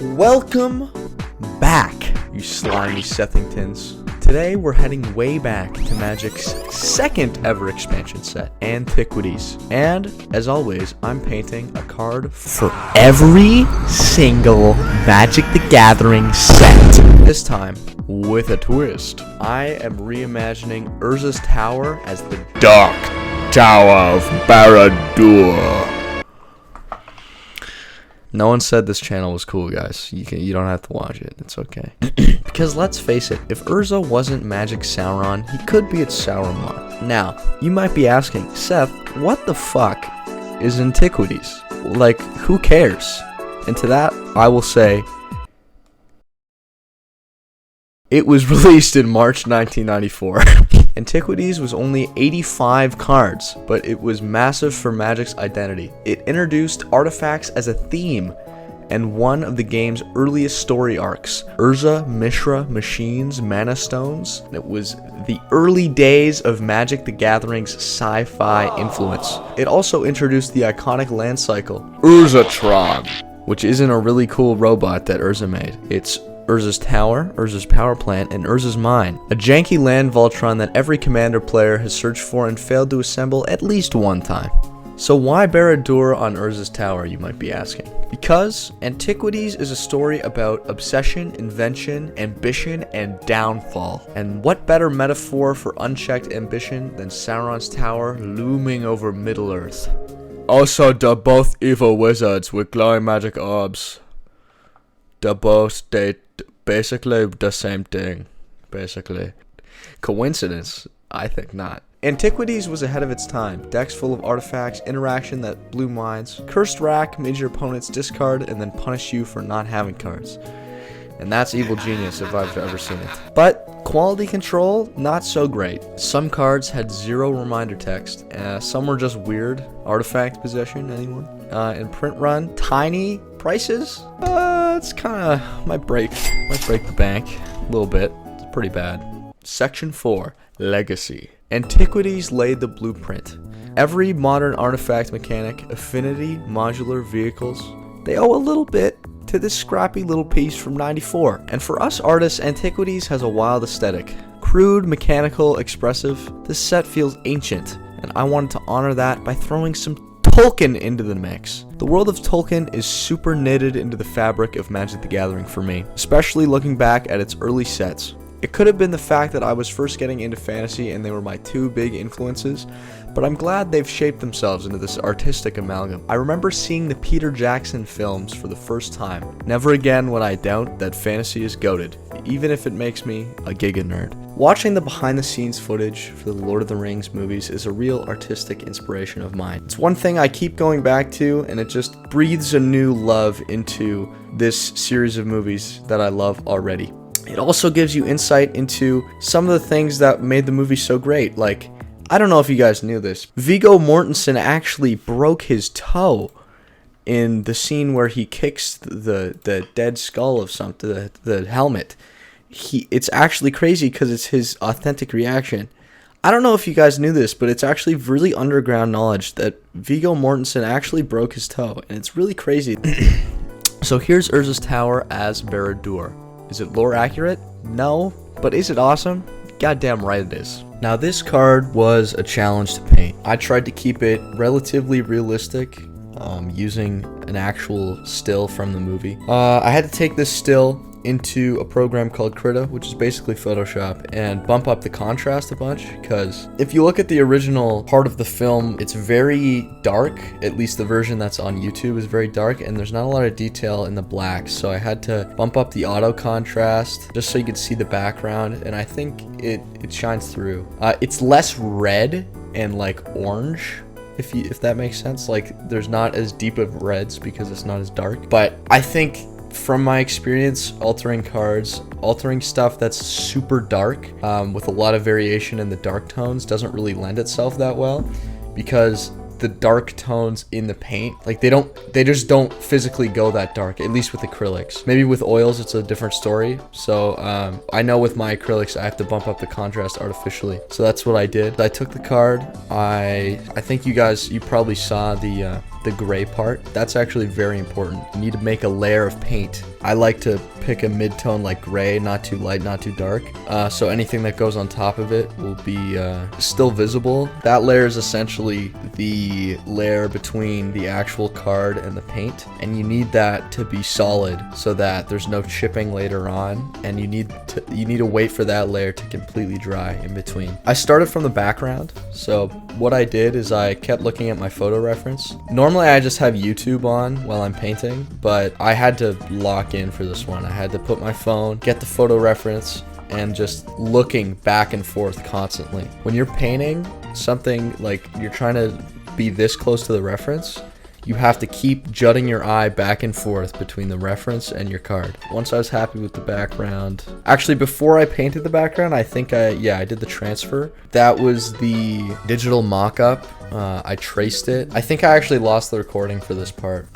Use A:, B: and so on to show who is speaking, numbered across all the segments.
A: Welcome back, you slimy Sethingtons. Today we're heading way back to Magic's second ever expansion set, Antiquities. And, as always, I'm painting a card for every single Magic the Gathering set. This time, with a twist. I am reimagining Urza's Tower as the Dark Tower of Barad-dûr. No one said this channel was cool, guys. You don't have to watch it. It's okay. Because let's face it, if Urza wasn't Magic Sauron, he could be its Sauron. Now, you might be asking, Seth, what the fuck is Antiquities? Like, who cares? And to that, I will say, it was released in March 1994. Antiquities was only 85 cards, but it was massive for Magic's identity. It introduced artifacts as a theme, and one of the game's earliest story arcs, Urza, Mishra, Machines, Mana Stones. It was the early days of Magic the Gathering's sci-fi influence. It also introduced the iconic land cycle, Urzatron, which isn't a really cool robot that Urza made. It's Urza's Tower, Urza's Power Plant, and Urza's Mine. A janky land Voltron that every Commander player has searched for and failed to assemble at least one time. So why Barad-dûr on Urza's Tower, you might be asking? Because Antiquities is a story about obsession, invention, ambition, and downfall. And what better metaphor for unchecked ambition than Sauron's Tower looming over Middle-earth? Also, they're both evil wizards with glowing magic orbs. They're both basically the same thing. Basically. Coincidence? I think not. Antiquities was ahead of its time. Decks full of artifacts, interaction that blew minds. Cursed Rack made your opponents discard and then punish you for not having cards. And that's evil genius if I've ever seen it. But quality control, not so great. Some cards had zero reminder text. Some were just weird. Artifact possession, anyone? And print run, tiny prices. It's kind of might break the bank a little bit. It's pretty bad. Section 4, Legacy. Antiquities laid the blueprint. Every modern artifact mechanic, affinity, modular vehicles, they owe a little bit to this scrappy little piece from '94. And for us artists, Antiquities has a wild aesthetic. Crude, mechanical, expressive. This set feels ancient, and I wanted to honor that by throwing some Tolkien into the mix. The world of Tolkien is super knitted into the fabric of Magic the Gathering for me, especially looking back at its early sets. It could have been the fact that I was first getting into fantasy and they were my two big influences, but I'm glad they've shaped themselves into this artistic amalgam. I remember seeing the Peter Jackson films for the first time. Never again would I doubt that fantasy is goated, even if it makes me a giga nerd. Watching the behind-the-scenes footage for the Lord of the Rings movies is a real artistic inspiration of mine. It's one thing I keep going back to, and it just breathes a new love into this series of movies that I love already. It also gives you insight into some of the things that made the movie so great. Like, I don't know if you guys knew this, Viggo Mortensen actually broke his toe in the scene where he kicks the dead skull of something, the helmet. It's actually crazy because it's his authentic reaction. I don't know if you guys knew this, but it's actually really underground knowledge that Viggo Mortensen actually broke his toe, and it's really crazy. So here's Urza's Tower as Barad-dûr. Is it lore accurate? No. But is it awesome? Goddamn right it is. Now this card was a challenge to paint. I tried to keep it relatively realistic, using an actual still from the movie. I had to take this still into a program called Krita, which is basically Photoshop, and bump up the contrast a bunch, because if you look at the original part of the film, it's very dark. At least the version that's on YouTube is very dark, and there's not a lot of detail in the blacks, so I had to bump up the auto contrast just so you could see the background, and I think it shines through. It's less red and like orange, if that makes sense. Like, there's not as deep of reds because it's not as dark, but I think from my experience altering cards, altering stuff that's super dark with a lot of variation in the dark tones doesn't really lend itself that well, because the dark tones in the paint, like they just don't physically go that dark, at least with acrylics. Maybe with oils it's a different story. So I know with my acrylics I have to bump up the contrast artificially. So that's what I did. I took the card. I think you probably saw the gray part. That's actually very important. You need to make a layer of paint I like to pick a mid-tone like gray, not too light, not too dark. So anything that goes on top of it will be still visible. That layer is essentially the layer between the actual card and the paint, and you need that to be solid so that there's no chipping later on, and you need to wait for that layer to completely dry in between. I started from the background, so what I did is I kept looking at my photo reference. Normally I just have YouTube on while I'm painting, but I had to lock in for this one. I had to put my phone, get the photo reference, and just looking back and forth constantly. When you're painting something like you're trying to be this close to the reference, you have to keep jutting your eye back and forth between the reference and your card. Once I was happy with the background, actually before I painted the background, I think I did the transfer. That was the digital mock-up. I traced it. I think I actually lost the recording for this part.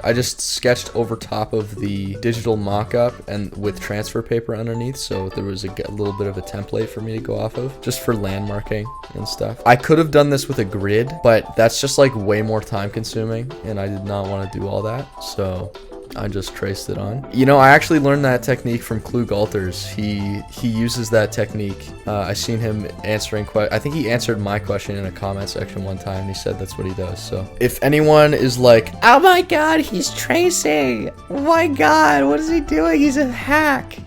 A: I just sketched over top of the digital mock-up and with transfer paper underneath, so there was a little bit of a template for me to go off of, just for landmarking and stuff. I could have done this with a grid, but that's just like way more time consuming, and I did not want to do all that, so I just traced it on. You know, I actually learned that technique from Klug Alters. He uses that technique. I seen him answering I think he answered my question in a comment section one time. He said that's what he does. So if anyone is like, oh my god, he's tracing, oh my god, what is he doing, he's a hack,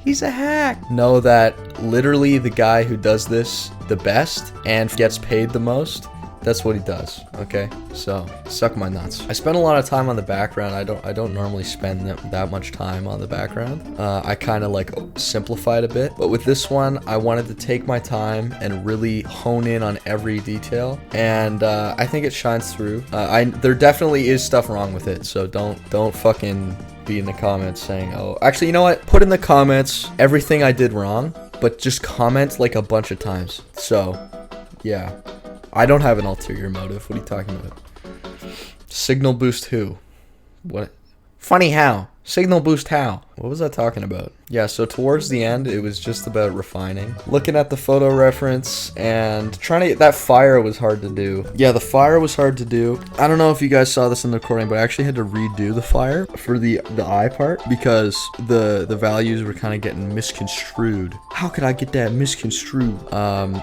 A: know that literally the guy who does this the best and gets paid the most, that's what he does, okay? So, suck my nuts. I spend a lot of time on the background. I don't normally spend that much time on the background. I kind of like simplify it a bit. But with this one, I wanted to take my time and really hone in on every detail. And I think it shines through. There definitely is stuff wrong with it, so don't fucking be in the comments saying, oh, actually, you know what? Put in the comments everything I did wrong, but just comment like a bunch of times. So, yeah. I don't have an ulterior motive. What are you talking about? Signal boost who? What? Funny how? Signal boost how? What was I talking about? Yeah, so towards the end, it was just about refining. Looking at the photo reference and trying to get that fire was hard to do. Yeah, the fire was hard to do. I don't know if you guys saw this in the recording, but I actually had to redo the fire for the eye part because the values were kind of getting misconstrued. How could I get that misconstrued?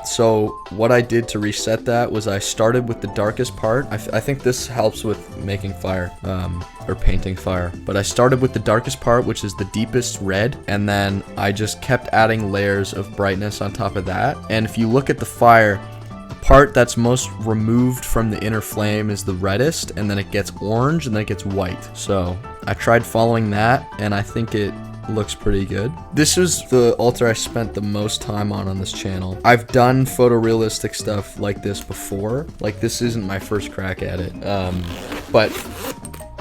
A: So what I did to reset that was I started with the darkest part. I think this helps with making fire, or painting fire. But I started with the darkest part, which is the deepest red, and then I just kept adding layers of brightness on top of that. And if you look at the fire, the part that's most removed from the inner flame is the reddest, and then it gets orange, and then it gets white. So I tried following that, and I think it looks pretty good. This was the altar I spent the most time on this channel. I've done photorealistic stuff like this before. Like, this isn't my first crack at it. But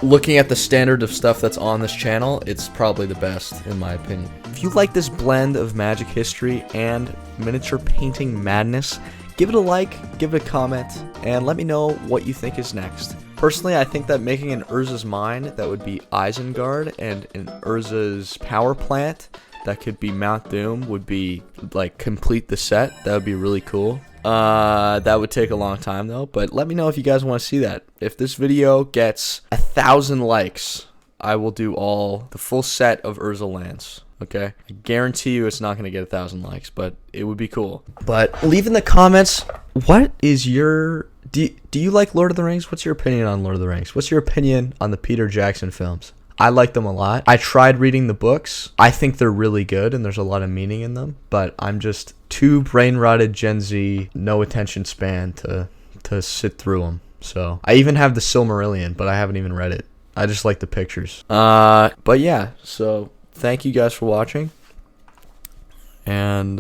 A: looking at the standard of stuff that's on this channel, it's probably the best in my opinion. If you like this blend of magic history and miniature painting madness, give it a like, give it a comment, and let me know what you think is next. Personally, I think that making an Urza's Mine that would be Isengard and an Urza's power plant that could be Mount Doom would be like complete the set. That would be really cool. That would take a long time though, but let me know if you guys want to see that. If this video gets 1,000 likes, I will do the full set of Urza lands. Okay, I guarantee you it's not going to get 1,000 likes, but it would be cool. But leave in the comments, what is your... Do you like Lord of the Rings? What's your opinion on Lord of the Rings? What's your opinion on the Peter Jackson films? I like them a lot. I tried reading the books. I think they're really good, and there's a lot of meaning in them, but I'm just too brain-rotted Gen Z, no attention span to sit through them. So I even have the Silmarillion, but I haven't even read it. I just like the pictures. But yeah, so thank you guys for watching, and